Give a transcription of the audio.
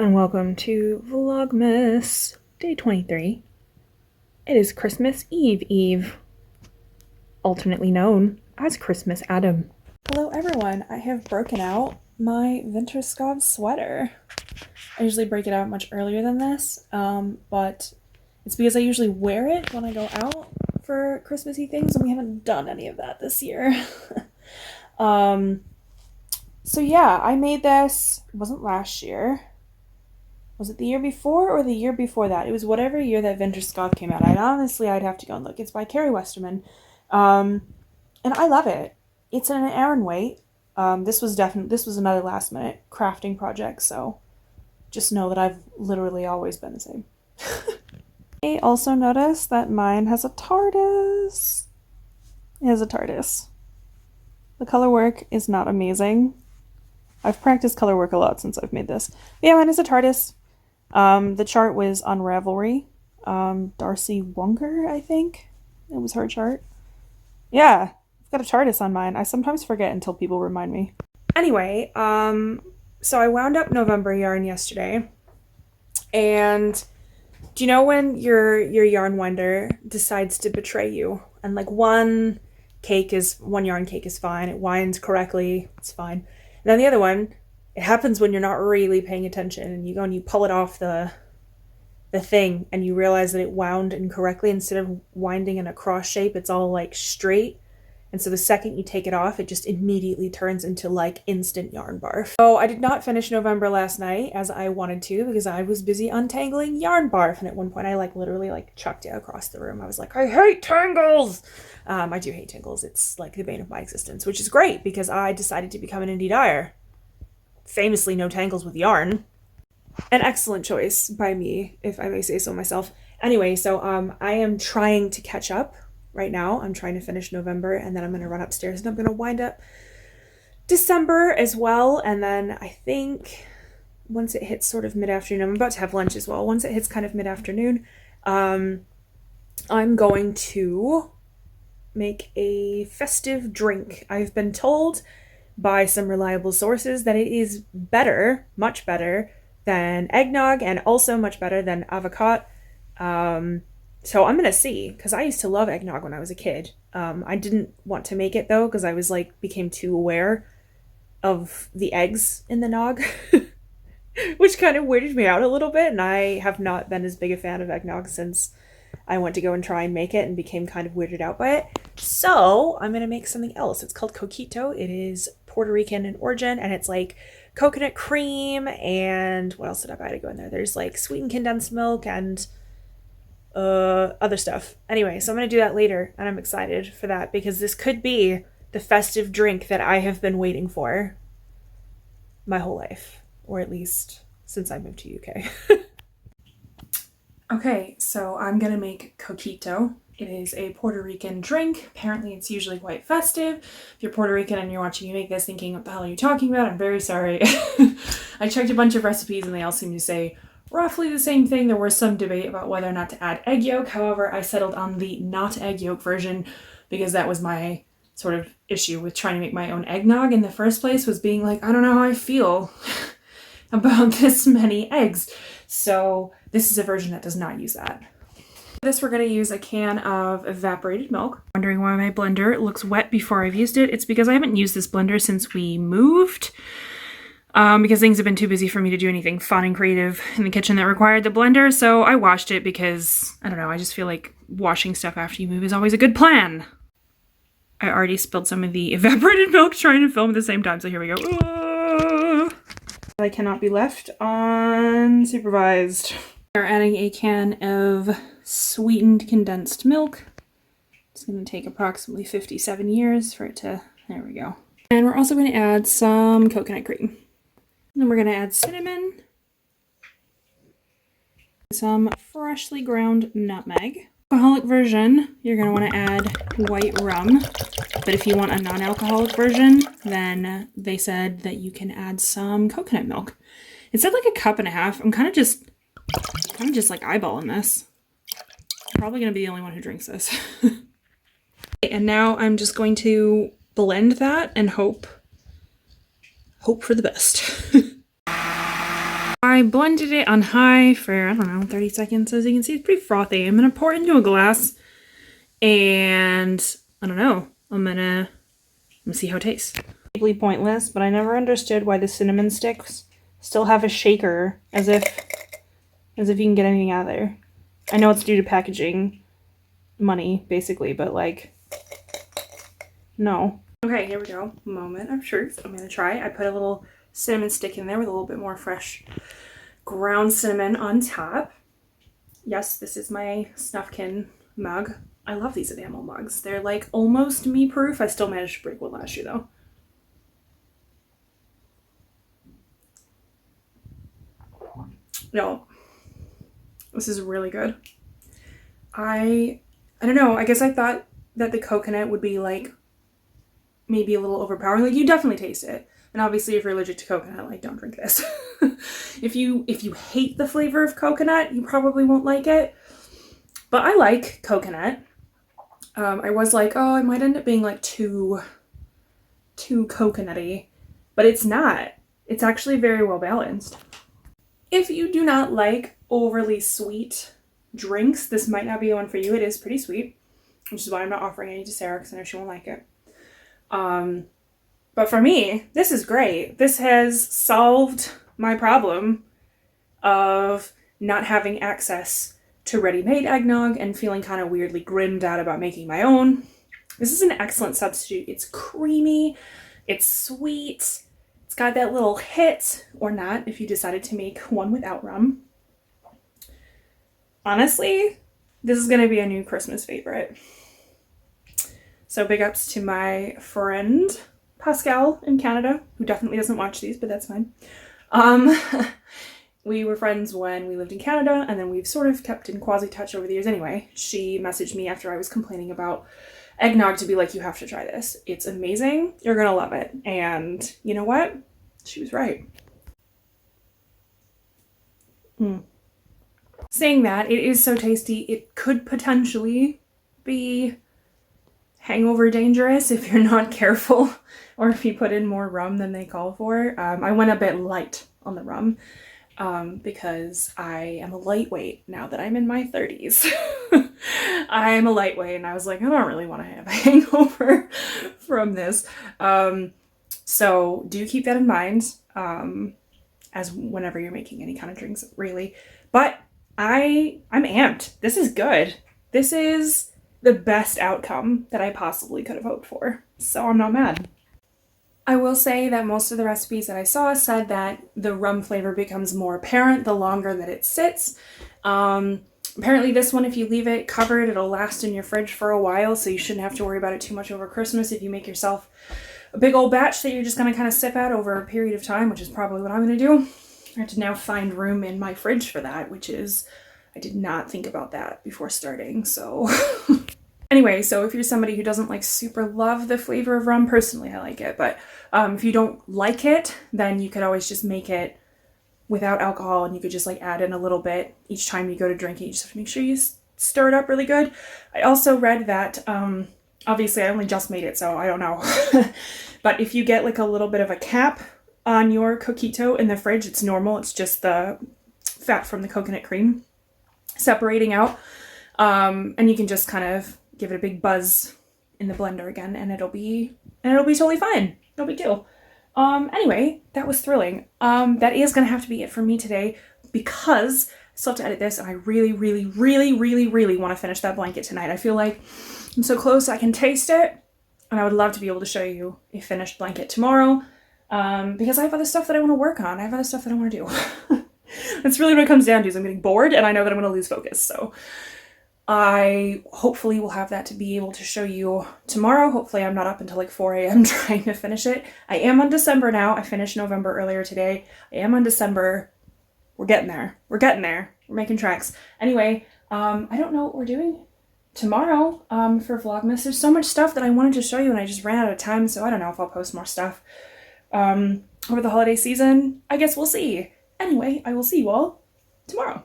And welcome to Vlogmas day 23. It is Christmas Eve, alternately known as Christmas Adam. Hello everyone, I have broken out my Vinterskov sweater. I usually break it out much earlier than this, but it's because I usually wear it when I go out for Christmassy things, and we haven't done any of that this year. So yeah, I made this, it wasn't last year. Was it the year before or the year before that? It was whatever year that Vinterskov came out. I'd have to go and look. It's by Carrie Westerman. And I love it. It's an Aran weight. This was another last minute crafting project, so just know that I've literally always been the same. I also noticed that mine has a TARDIS. It has a TARDIS. The color work is not amazing. I've practiced color work a lot since I've made this. But yeah, mine is a TARDIS. The chart was on Ravelry. Darcy Wunger, I think. It was her chart. Yeah, I've got a TARDIS on mine. I sometimes forget until people remind me. Anyway, so I wound up November yarn yesterday. And do you know when your yarn winder decides to betray you? And like one yarn cake is fine. It winds correctly. It's fine. And then the other one, it happens when you're not really paying attention, and you go and you pull it off the thing and you realize that it wound incorrectly. Instead of winding in a cross shape, it's all like straight. And so the second you take it off, it just immediately turns into like instant yarn barf. So I did not finish November last night as I wanted to because I was busy untangling yarn barf. And at one point I literally chucked it across the room. I was like, I hate tangles. I do hate tangles. It's like the bane of my existence, which is great because I decided to become an indie dyer. Famously no tangles with yarn. An excellent choice by me, if I may say so myself. Anyway, so I am trying to catch up right now. I'm trying to finish November, and then I'm going to run upstairs and I'm going to wind up December as well. And then I think once it hits sort of mid-afternoon, I'm about to have lunch as well. Once it hits kind of mid-afternoon, I'm going to make a festive drink. I've been told by some reliable sources that it is better, much better than eggnog, and also much better than avocado. So I'm gonna see, because I used to love eggnog when I was a kid. I didn't want to make it though, because I was became too aware of the eggs in the nog, which kind of weirded me out a little bit, and I have not been as big a fan of eggnog since I went to go and try and make it and became kind of weirded out by it. So I'm gonna make something else. It's called coquito. It is Puerto Rican in origin, and it's like coconut cream, and what else did I buy to go in there? There's like sweetened condensed milk and other stuff. Anyway, so I'm gonna do that later, and I'm excited for that because this could be the festive drink that I have been waiting for my whole life, or at least since I moved to UK. Okay, so I'm gonna make coquito. It is a Puerto Rican drink. Apparently it's usually quite festive. If you're Puerto Rican and you're watching me make this thinking, what the hell are you talking about? I'm very sorry. I checked a bunch of recipes and they all seem to say roughly the same thing. There was some debate about whether or not to add egg yolk. However, I settled on the not egg yolk version because that was my sort of issue with trying to make my own eggnog in the first place, was being like, I don't know how I feel about this many eggs. So this is a version that does not use that. For this, we're going to use a can of evaporated milk. Wondering why my blender looks wet before I've used it? It's because I haven't used this blender since we moved. Because things have been too busy for me to do anything fun and creative in the kitchen that required the blender. So I washed it because, I don't know, I just feel like washing stuff after you move is always a good plan. I already spilled some of the evaporated milk trying to film at the same time, so here we go. I cannot be left unsupervised. We're adding a can of sweetened condensed milk. It's going to take approximately 57 years for it to, there we go. And we're also going to add some coconut cream. Then we're going to add cinnamon, some freshly ground nutmeg. Alcoholic version, you're going to want to add white rum. But if you want a non-alcoholic version, then they said that you can add some coconut milk. It said like a cup and a half. I'm kind of just like eyeballing this. I'm probably going to be the only one who drinks this. And now I'm just going to blend that and hope for the best. I blended it on high for, I don't know, 30 seconds. As you can see, it's pretty frothy. I'm going to pour it into a glass and I don't know. I'm gonna see how it tastes. Completely pointless, but I never understood why the cinnamon sticks still have a shaker as if you can get anything out of there. I know it's due to packaging money, basically, but like, no. Okay, here we go. Moment of truth. I'm gonna try. I put a little cinnamon stick in there with a little bit more fresh ground cinnamon on top. Yes, this is my Snufkin mug. I love these enamel mugs. They're like almost me proof. I still managed to break one last year though. No, this is really good. I don't know. I guess I thought that the coconut would be like maybe a little overpowering. Like you definitely taste it. And obviously if you're allergic to coconut, like don't drink this. If you hate the flavor of coconut, you probably won't like it. But I like coconut. I was like, oh, it might end up being like too coconutty, but it's not. It's actually very well balanced. If you do not like overly sweet drinks, this might not be one for you. It is pretty sweet, which is why I'm not offering any to Sarah because I know she won't like it. But for me, this is great. This has solved my problem of not having access to ready-made eggnog and feeling kind of weirdly grimmed out about making my own. This is an excellent substitute. It's creamy, it's sweet, it's got that little hit, or not if you decided to make one without rum. Honestly, this is gonna be a new Christmas favorite. So big ups to my friend Pascal in Canada, who definitely doesn't watch these, but that's fine. We were friends when we lived in Canada, and then we've sort of kept in quasi-touch over the years anyway. She messaged me after I was complaining about eggnog to be like, you have to try this. It's amazing. You're gonna love it. And you know what? She was right. Saying that, it is so tasty. It could potentially be hangover dangerous if you're not careful or if you put in more rum than they call for. I went a bit light on the rum. Because I am a lightweight now that I'm in my 30s. I'm a lightweight and I was like, I don't really want to have a hangover from this. So do keep that in mind as whenever you're making any kind of drinks, really. But I'm amped. This is good. This is the best outcome that I possibly could have hoped for. So I'm not mad. I will say that most of the recipes that I saw said that the rum flavor becomes more apparent the longer that it sits. Apparently this one, if you leave it covered, it'll last in your fridge for a while, so you shouldn't have to worry about it too much over Christmas if you make yourself a big old batch that you're just going to kind of sip at over a period of time, which is probably what I'm going to do. I have to now find room in my fridge for that, which is, I did not think about that before starting, so... Anyway, so if you're somebody who doesn't like super love the flavor of rum, personally I like it, but if you don't like it, then you could always just make it without alcohol and you could just like add in a little bit each time you go to drink it. You just have to make sure you stir it up really good. I also read that, obviously I only just made it, so I don't know, but if you get like a little bit of a cap on your coquito in the fridge, it's normal, it's just the fat from the coconut cream separating out, and you can just kind of give it a big buzz in the blender again, and it'll be totally fine. No big deal. Anyway, that was thrilling. That is gonna have to be it for me today because I still have to edit this, and I really, really, really, really, really want to finish that blanket tonight. I feel like I'm so close, I can taste it, and I would love to be able to show you a finished blanket tomorrow, because I have other stuff that I want to work on. I have other stuff that I want to do. That's really what it comes down to, is I'm getting bored, and I know that I'm gonna lose focus, so I hopefully will have that to be able to show you tomorrow. Hopefully I'm not up until like 4 a.m. trying to finish it. I am on December now. I finished November earlier today. I am on December. We're getting there. We're getting there. We're making tracks. Anyway, I don't know what we're doing tomorrow for Vlogmas. There's so much stuff that I wanted to show you and I just ran out of time, so I don't know if I'll post more stuff over the holiday season. I guess we'll see. Anyway, I will see you all tomorrow.